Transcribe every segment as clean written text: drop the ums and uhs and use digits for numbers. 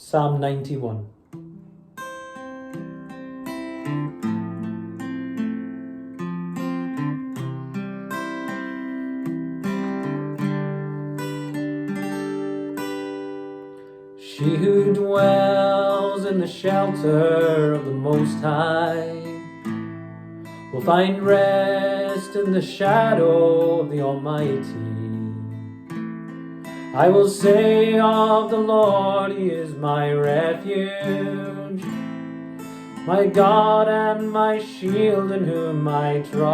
Psalm 91. She who dwells in the shelter of the Most High will find rest in the shadow of the Almighty. I will say of the Lord, He is my refuge, my God and my shield, in whom I trust.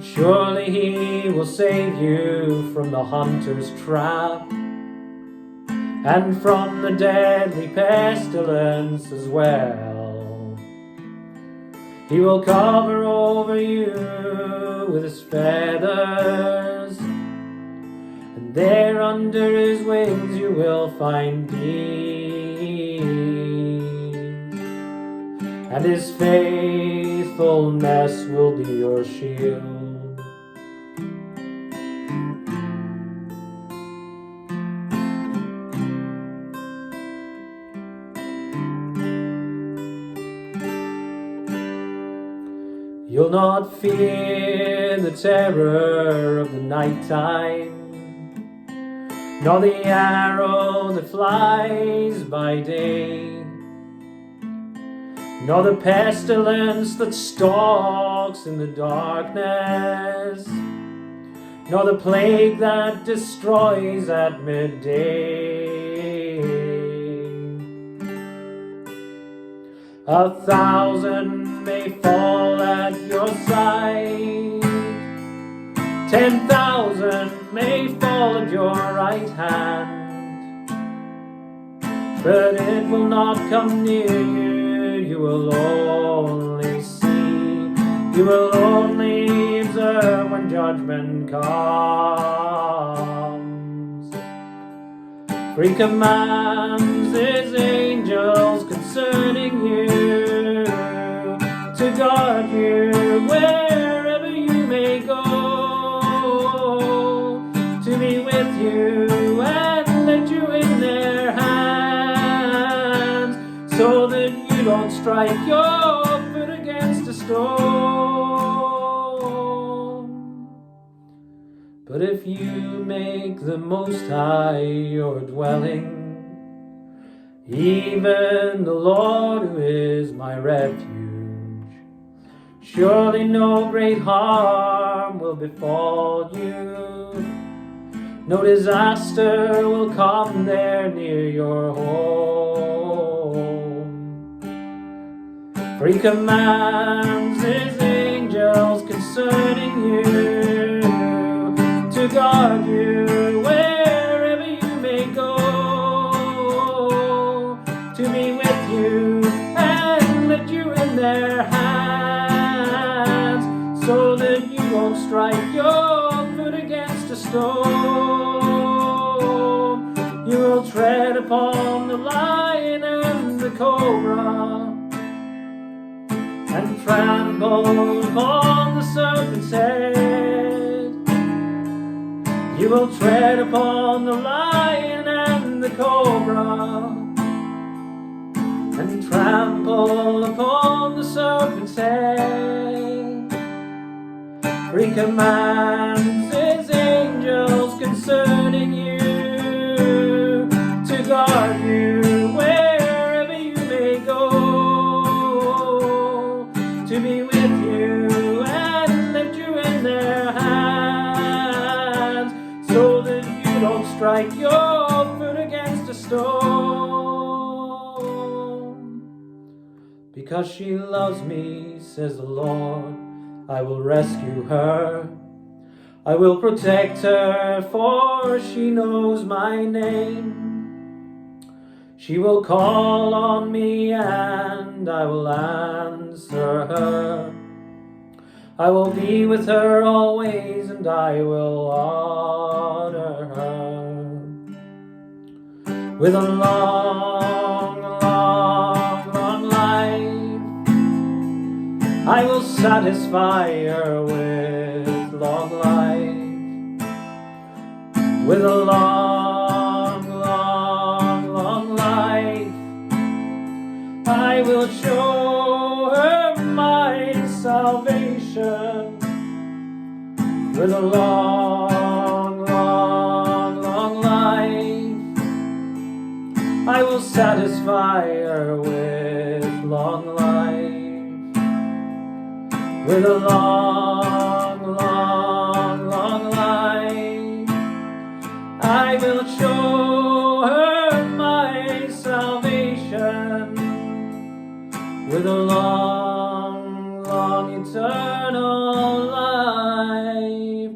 Surely He will save you from the hunter's trap, and from the deadly pestilence as well. He will cover over you with His feathers, and there under His wings you will find peace. And His faithfulness will be your shield. You'll not fear the terror of the nighttime, nor the arrow that flies by day, nor the pestilence that stalks in the darkness, nor the plague that destroys at midday. 1,000 may fall at your side, 10,000 may fall at your right hand, but it will not come near you. You will only see, you will only observe when judgment comes. For He commands His angels concerning you to guard you wherever you may go, to be with you and let you in their hands, so that you don't strike your foot against a stone. But if you make the Most High your dwelling, even the Lord who is my refuge, surely no great harm will befall you, no disaster will come there near your home. For He commands His angels concerning you to guard you wherever you may go, to be with you and let you in their hands, so that you won't strike your foot against a stone. You will tread upon the lion and the cobra, and trample upon the serpent's head. You will tread upon the lion and the cobra, and trample upon the serpent's head. For He commands His angels concerning you to guard you wherever you may go, to be with you and let you in their hands, so that you don't strike your foot against a stone. Because she loves me, says the Lord, I will rescue her. I will protect her, for she knows my name. She will call on me and I will answer her. I will be with her always and I will honor her. With a long, long, long life, I will satisfy her with long life. With a long I will show her my salvation with a long, long, long life. I will satisfy her with long life, with a long, long, long life. I will show her my salvation with a long, long, eternal life.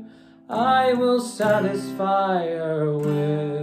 I will satisfy her with